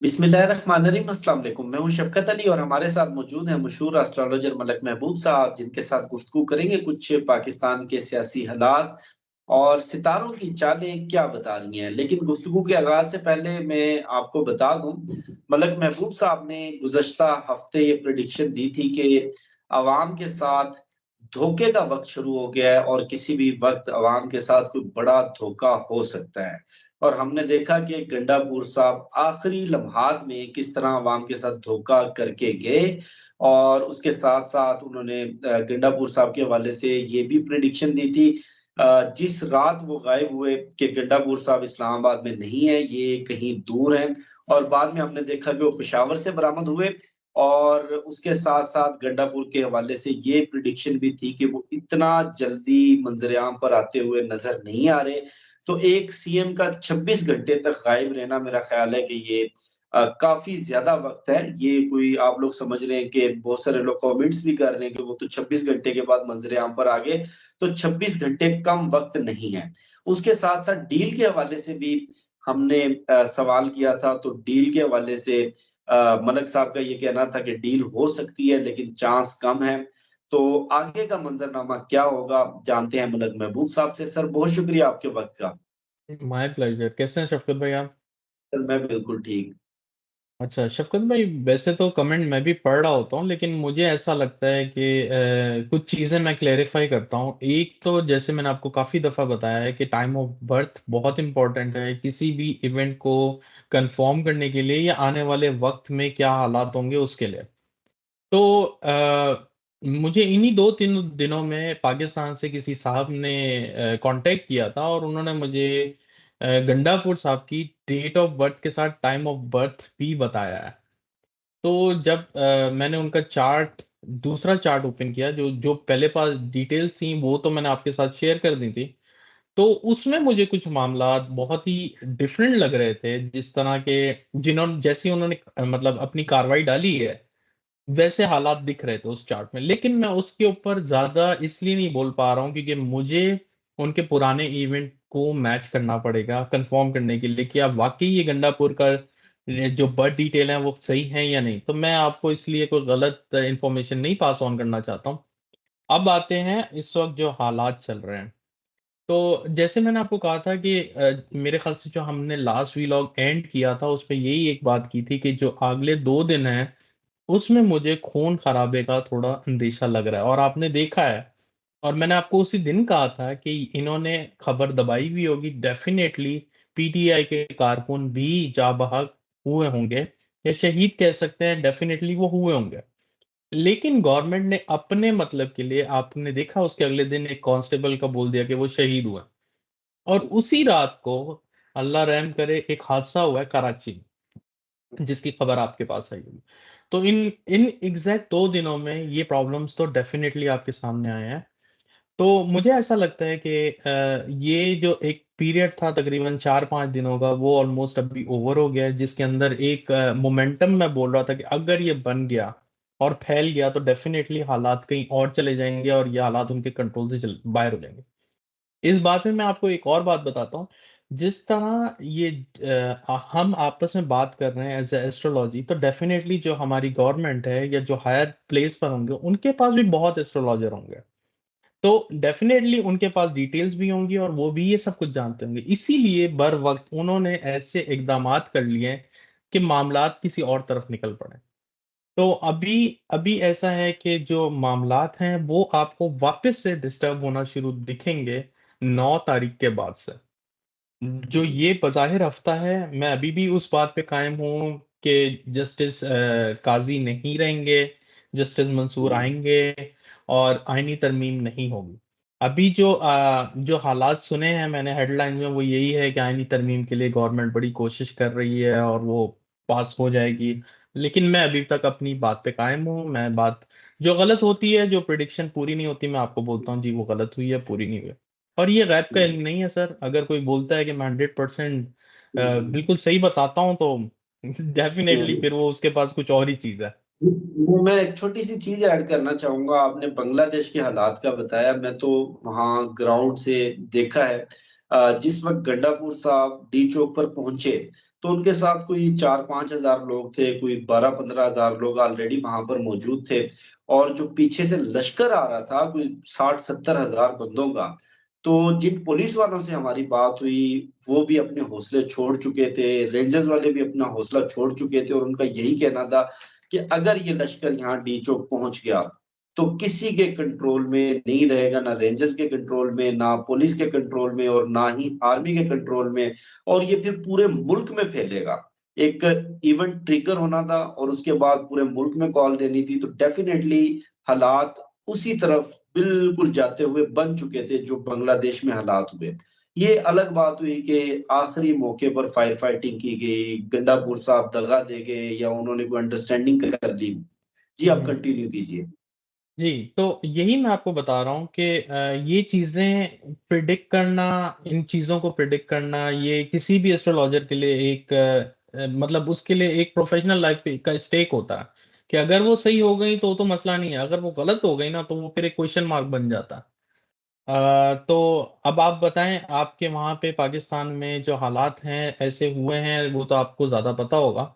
बिस्मिल्लाहिर्रहमानिर्रहीम। अस्सलाम वालेकुम। मैं हूं शफकत अली और हमारे साथ मौजूद हैं मशहूर एस्ट्रोलॉजर मलक महबूब साहब, जिनके साथ गुफ्तगू करेंगे कुछ पाकिस्तान के सियासी हालात और सितारों की चालें क्या बता रही हैं। लेकिन गुफ्तगू के आगाज से पहले मैं आपको बता दूं, मलक महबूब साहब ने गुज़श्ता हफ्ते ये प्रेडिक्शन दी थी कि अवाम के साथ धोखे का वक्त शुरू हो गया है और किसी भी वक्त अवाम के साथ कोई बड़ा धोखा हो सकता है। और हमने देखा कि गंडापुर साहब आखिरी लम्हात में किस तरह अवाम के साथ धोखा करके गए। और उसके साथ-साथ उन्होंने गंडापुर साहब के हवाले से ये भी प्रेडिक्शन दी थी जिस रात वो गायब हुए कि गंडापुर साहब इस्लामाबाद में नहीं है, ये कहीं दूर हैं। और बाद में हमने देखा कि वो पेशावर से बरामद हुए और उसके साथ-साथ गंडापुर के हवाले से ये प्रेडिक्शन भी थी कि वो इतना जल्दी मंज़र-ए-आम पर आते हुए नज़र नहीं आ रहे। तो एक सीएम का 26 घंटे तक गायब रहना, मेरा ख़्याल है कि ये काफ़ी ज़्यादा वक़्त है। ये कोई आप लोग समझ रहे हैं कि बहुत सारे लोग कमेंट्स भी कर रहे हैं कि वो तो 26 घंटे के बाद मंज़र-ए-आम पर आ गए, तो 26 घंटे कम वक़्त नहीं है। उसके साथ-साथ डील के हवाले से भी हमने सवाल किया था, तो डील के हवाले से मलिक साहब का ये कहना था कि डील हो सकती है लेकिन चांस कम है। तो आगे का मंज़रनामा क्या होगा, जानते हैं मलिक महबूब साहब से। सर, बहुत शुक्रिया आपके वक़्त का। My pleasure. कैसे हैं शफ़कत भाई आप? सर, मैं बिल्कुल ठीक। अच्छा, शफ़कत भाई वैसे तो कमेंट मैं भी पढ़ रहा होता हूँ, लेकिन मुझे ऐसा लगता है कि कुछ चीज़ें मैं क्लैरिफ़ाई करता हूँ। एक तो जैसे मैंने आपको काफ़ी दफ़ा बताया है कि टाइम ऑफ बर्थ बहुत इम्पोर्टेंट है, किसी भी इवेंट को कन्फ़र्म करने के लिए या आने वाले वक़्त में क्या हालात होंगे उसके लिए। तो मुझे इन्हीं 2-3 दिनों में पाकिस्तान से किसी साहब ने कॉन्टैक्ट किया था और उन्होंने मुझे गंडापुर साहब की डेट ऑफ बर्थ के साथ टाइम ऑफ बर्थ भी बताया है। तो जब मैंने उनका चार्ट दूसरा चार्ट ओपन किया, जो जो पहले पास डिटेल्स थी वो तो मैंने आपके साथ शेयर कर दी थी। तो उसमें मुझे कुछ मामलात बहुत ही डिफरेंट लग रहे थे, जिस तरह के जिन्होंने जैसी उन्होंने मतलब अपनी कार्रवाई डाली है, वैसे हालात दिख रहे थे उस चार्ट में। लेकिन मैं उसके ऊपर ज़्यादा इसलिए नहीं बोल पा रहा हूँ क्योंकि मुझे उनके पुराने इवेंट को मैच करना पड़ेगा कंफर्म करने के लिए कि अब वाक़ई ये गंडापुर का ये जो बर्थ डिटेल है वो सही है या नहीं। तो मैं आपको इसलिए कोई गलत इन्फॉर्मेशन नहीं पास ऑन करना चाहता हूँ। अब आते हैं इस वक़्त जो हालात चल रहे हैं। तो जैसे मैंने आपको कहा था कि मेरे ख़्याल से जो हमने लास्ट व्लॉग एंड किया था उसपे यही एक बात की थी कि जो अगले 2 दिन हैं उसमें मुझे खून-खराबे का थोड़ा अंदेशा लग रहा है और आपने देखा है और मैंने आपको उसी दिन कहा था कि इन्होंने खबर दबाई भी होगी, डेफ़िनेटली पीटीआई के कारकुन भी जाँ बहक हुए होंगे या शहीद कह सकते हैं, डेफ़िनेटली वो हुए होंगे। लेकिन गवर्नमेंट ने अपने मतलब के लिए आपने देखा उसके अगले दिन एक कांस्टेबल का बोल दिया कि वो शहीद हुआ और उसी रात को अल्लाह रहम करे एक हादसा हुआ है कराची में, जिसकी खबर आपके पास आई होगी। तो इन इन एग्ज़ैक्ट 2 दिनों में ये प्रॉब्लम्स तो डेफ़िनेटली आपके सामने आए हैं। तो मुझे ऐसा लगता है कि ये जो एक पीरियड था तकरीबन 4-5 दिनों का वो ऑलमोस्ट अभी ओवर हो गया है, जिसके अंदर एक मोमेंटम मैं बोल रहा था कि अगर ये बन गया और फैल गया तो डेफ़िनेटली हालात कहीं और चले जाएँगे और ये हालात उनके कंट्रोल से चल बाहर हो जाएँगे। इस बात में मैं आपको एक और बात बताता हूँ, जिस तरह ये हम आपस में बात कर रहे हैं एज़ अ एस्ट्रोलॉजी, तो डेफ़िनेटली जो हमारी गवर्नमेंट है या जो हायर प्लेस पर होंगे, उनके पास भी बहुत एस्ट्रोलॉजर होंगे। तो डेफ़िनेटली उनके पास डिटेल्स भी होंगी और वो भी ये सब कुछ जानते होंगे। इसीलिए बर-वक़्त उन्होंने ऐसे इक़दामात कर लिए हैं कि मामलात किसी और तरफ निकल पड़े। तो अभी अभी ऐसा है कि जो मामलात हैं, वो आपको वापस से डिस्टर्ब होना शुरू दिखेंगे 9 तारीख के बाद से। जो ये बज़ाहिर हफ्ता है, मैं अभी भी उस बात पे कायम हूँ कि जस्टिस काज़ी नहीं रहेंगे, जस्टिस मंसूर आएँगे और आईनी तरमीम नहीं होगी। अभी जो हालात सुने हैं मैंने हेडलाइन में वो यही है कि आईनी तरमीम के लिए गवर्नमेंट बड़ी कोशिश कर रही है और वो पास हो जाएगी। लेकिन मैं अभी तक अपनी बात पे कायम हूँ, मैं बात जो गलत होती है, जो प्रेडिक्शन पूरी नहीं होती, मैं आपको बोलता हूँ जी वो गलत हुई है, पूरी नहीं हुई। और ये गैब का इल्म नहीं है सर, अगर कोई बोलता है कि मैं 100% बिल्कुल सही बताता हूँ तो डेफ़िनेटली फिर वो उसके पास कुछ और ही चीज़ है। वो मैं एक छोटी-सी चीज़ ऐड करना चाहूँगा। आपने बांग्लादेश के हालात का बताया, मैं तो वहाँ ग्राउंड से देखा है। जिस वक़्त गंडापुर साहब डी चौक पर पहुँचे, तो उनके साथ कोई 4-5 हजार लोग थे, कोई 12-15 हजार लोग ऑलरेडी वहां पर मौजूद थे। और जो पीछे से लश्कर आ रहा था कोई 60-70 हजार बंदों का। तो जिन पुलिस वालों से हमारी बात हुई, वो भी अपने हौसले छोड़ चुके थे, रेंजर्स वाले भी अपना हौसला छोड़ चुके थे, और उनका यही कहना था कि अगर ये लश्कर यहाँ डी चौक पहुंच गया तो किसी के कंट्रोल में नहीं रहेगा, ना रेंजर्स के कंट्रोल में, ना पुलिस के कंट्रोल में, और ना ही आर्मी के कंट्रोल में। और ये फिर पूरे मुल्क में फैलेगा। एक इवेंट ट्रिगर होना था और उसके बाद पूरे मुल्क में कॉल देनी थी, तो डेफिनेटली हालात उसी तरफ बिल्कुल जाते हुए बन चुके थे जो बांग्लादेश में हालात हुए। ये अलग बात हुई कि आखिरी मौके पर फायर फाइटिंग की गई, गंडापुर साहब दगा दे गए या उन्होंने कोई अंडरस्टैंडिंग कर ली। जी, आप हम्म। कंटिन्यू कीजिए। जी, तो यही मैं आपको बता रहा हूँ कि ये चीजें प्रिडिक्ट करना, इन चीजों को प्रिडिक्ट करना, ये किसी भी एस्ट्रोलॉजर के लिए एक मतलब उसके लिए एक प्रोफेशनल लाइफ का स्टेक होता है कि अगर वो सही हो गई तो मसला नहीं है, अगर वो गलत हो गई ना तो वो फिर एक क्वेश्चन मार्क बन जाता है। तो अब आप बताएं, आपके वहां पे पाकिस्तान में जो हालात हैं ऐसे हुए हैं, वो तो आपको ज्यादा पता होगा।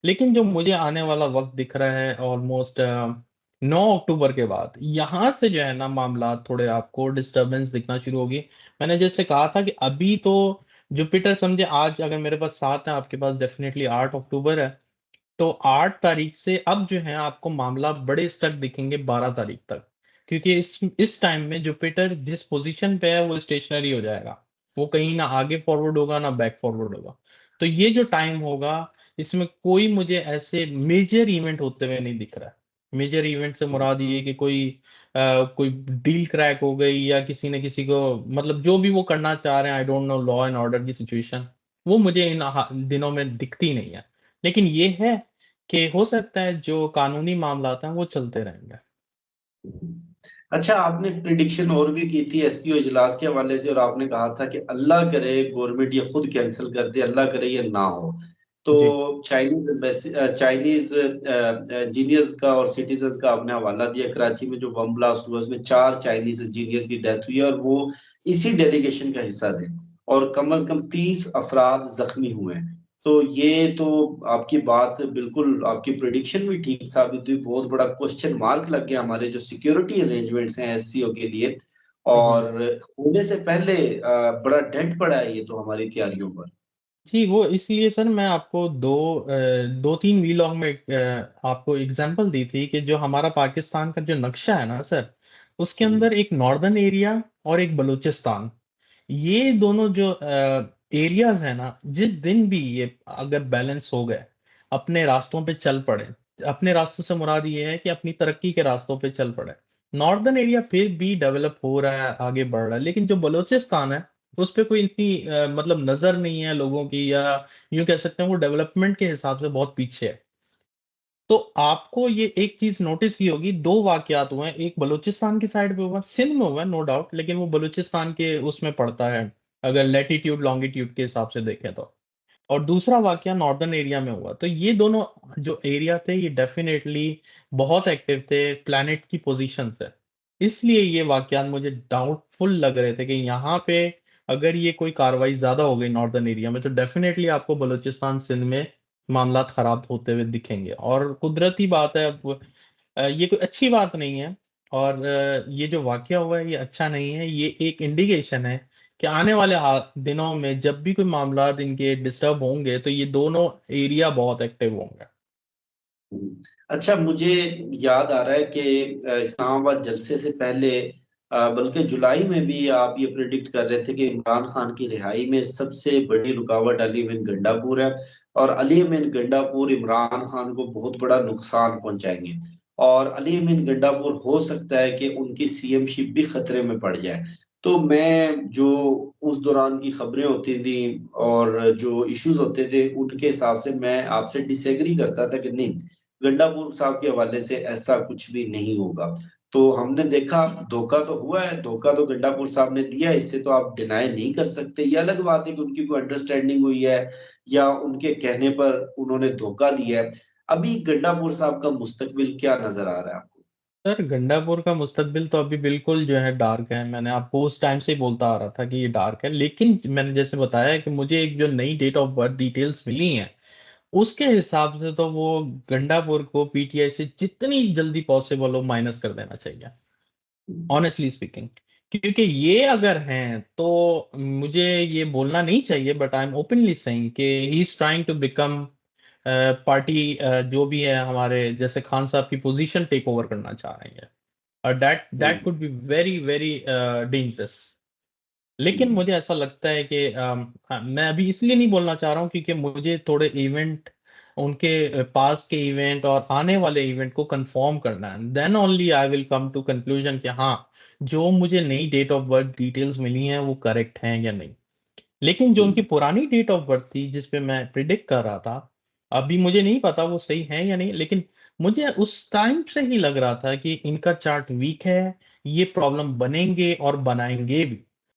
लेकिन जो मुझे आने वाला वक्त दिख रहा है ऑलमोस्ट 9 अक्टूबर के बाद, यहाँ से जो है ना मामला थोड़े आपको डिस्टरबेंस दिखना शुरू होगी। मैंने जैसे कहा था कि अभी तो जुपिटर समझे, आज अगर मेरे पास 7 है, आपके पास डेफिनेटली 8 अक्टूबर है। तो 8 तारीख से अब जो है आपको मामला बड़े स्टक दिखेंगे 12 तारीख तक। क्योंकि इस टाइम में जुपिटर जिस पोजीशन पे है वो स्टेशनरी हो जाएगा। वो कहीं ना आगे फॉरवर्ड होगा ना बैक फॉरवर्ड होगा। तो ये जो टाइम होगा, इसमें कोई मुझे ऐसे मेजर इवेंट होते हुए नहीं दिख रहा है। मेजर इवेंट से मुराद ये कि कोई डील क्रैक हो गई या किसी ने किसी को, मतलब जो भी वो करना चाह रहे हैं, I don't know, law and order की सिचुएशन, वो मुझे इन दिनों में दिखती नहीं है। लेकिन ये है कि हो सकता है जो कानूनी मामलात हैं वो चलते रहेंगे। अच्छा, आपने प्रिडिक्शन और भी की थी एससीओ इजलास के हवाले से, और आपने कहा था कि अल्लाह करे गवर्नमेंट ये खुद कैंसिल कर दे, अल्लाह करे ये ना हो। तो जी। चाइनीज इंजीनियर्स का और सिटीजन्स का आपने हवाला दिया। कराची में जो बम ब्लास्ट हुआ उसमें 4 चाइनीज इंजीनियर्स की डेथ हुई है, और वो इसी डेलीगेशन का हिस्सा थे। और कम से कम 30 अफराद जख्मी हुए हैं। तो ये तो आपकी बात बिल्कुल, आपकी प्रिडिक्शन भी ठीक साबित हुई। बहुत बड़ा क्वेश्चन मार्क लग गया हमारे जो सिक्योरिटी अरेंजमेंट्स हैं एससीओ के लिए। हम्म। और होने से पहले बड़ा डेंट पड़ा है ये तो हमारी तैयारियों पर। जी, वो इसलिए सर मैं आपको 2-3 वीलॉग में आपको एग्जांपल दी थी कि जो हमारा पाकिस्तान का जो नक्शा है ना सर, उसके अंदर एक नॉर्दर्न एरिया और एक बलूचिस्तान, ये दोनों जो एरियाज है ना, जिस दिन भी ये अगर बैलेंस हो गए, अपने रास्तों पे चल पड़े, अपने रास्तों से मुराद ये है कि अपनी तरक्की के रास्तों पे चल पड़े, नॉर्दर्न एरिया फिर भी डेवलप हो रहा है, आगे बढ़ रहा है। लेकिन जो बलूचिस्तान है उस पे कोई इतनी मतलब नजर नहीं है लोगों की, या यूं कह सकते हैं वो डेवलपमेंट के हिसाब से बहुत पीछे है। तो आपको ये एक चीज नोटिस की होगी, दो वाकयात हुए हैं, एक बलूचिस्तान की साइड पे हुआ, सिंध में हुआ नो डाउट, लेकिन वो बलूचिस्तान के उसमें पड़ता है अगर लैटिट्यूड लॉन्गिट्यूड के हिसाब से देखें तो। और दूसरा वाकया नॉर्दर्न एरिया में हुआ। तो ये दोनों जो एरिया थे ये डेफिनेटली बहुत एक्टिव थे प्लैनेट की पोजीशन से। इसलिए ये वाकयात मुझे डाउटफुल लग रहे थे कि यहाँ पे अगर ये कोई कार्रवाई ज्यादा हो गई नॉर्दर्न एरिया में तो डेफिनेटली आपको बलूचिस्तान सिंध में मामलात खराब होते हुए दिखेंगे। और कुदरती बात है, अब ये कोई अच्छी बात नहीं है। और ये जो वाकया हुआ है ये अच्छा नहीं है, ये एक इंडिकेशन है कि आने वाले दिनों में जब भी कोई मामला इनके डिस्टर्ब होंगे तो ये दोनों एरिया बहुत एक्टिव होंगे। अच्छा, मुझे याद आ रहा है कि इस्लामाबाद जलसे से पहले, बल्कि जुलाई में भी आप ये प्रिडिक्ट कर रहे थे कि इमरान खान की रिहाई में सबसे बड़ी रुकावट अली अमीन गंडापुर है। और अली अमीन गंडापुर इमरान खान को बहुत बड़ा नुकसान पहुंचाएंगे। और अली अमीन गंडापुर हो सकता है कि उनकी सीएमशिप भी खतरे में पड़ जाए। तो मैं जो उस दौरान की खबरें होती थी और जो इश्यूज होते थे उनके हिसाब से मैं आपसे डिसएग्री करता था कि नहीं, गंडापुर साहब के हवाले से ऐसा कुछ भी नहीं होगा। तो हमने देखा धोखा तो हुआ है, धोखा तो गंडापुर साहब ने दिया है, इससे तो आप डिनाई नहीं कर सकते। ये अलग बात है कि उनकी कोई अंडरस्टैंडिंग हुई है या उनके कहने पर उन्होंने धोखा दिया है। अभी गंडापुर साहब का मुस्तकबिल क्या नजर आ रहा है आपको? सर गंडापुर का मुस्तकबिल तो अभी बिल्कुल जो है डार्क है। मैंने आपको उस टाइम से ही बोलता आ रहा था कि ये डार्क है, लेकिन मैंने जैसे बताया कि मुझे एक जो नई डेट ऑफ बर्थ डिटेल्स मिली हैं, उसके हिसाब से तो वो गंडापुर को पीटीआई से जितनी जल्दी पॉसिबल हो माइनस कर देना चाहिए, ऑनेस्टली स्पीकिंग। क्योंकि ये अगर हैं तो मुझे ये बोलना नहीं चाहिए, but I am openly saying कि he is trying to become party, जो भी है हमारे जैसे खान साहब की पोजीशन टेक ओवर करना चाह रहे हैं, और that that could be very very dangerous. लेकिन मुझे ऐसा लगता है कि मैं अभी इसलिए नहीं बोलना चाह रहा हूँ क्योंकि मुझे थोड़े इवेंट, उनके पास के इवेंट और आने वाले इवेंट को कंफर्म करना है, then only I will come to conclusion कि हाँ, जो मुझे नई डेट ऑफ बर्थ डिटेल्स मिली हैं वो करेक्ट हैं या नहीं। लेकिन जो उनकी पुरानी डेट ऑफ बर्थ थी जिसपे मैं प्रिडिक्ट कर रहा था, अभी मुझे नहीं पता वो सही है या नहीं, लेकिन मुझे उस टाइम से ही लग रहा था कि इनका चार्ट वीक है, ये प्रॉब्लम बनेंगे और बनाएंगे भी।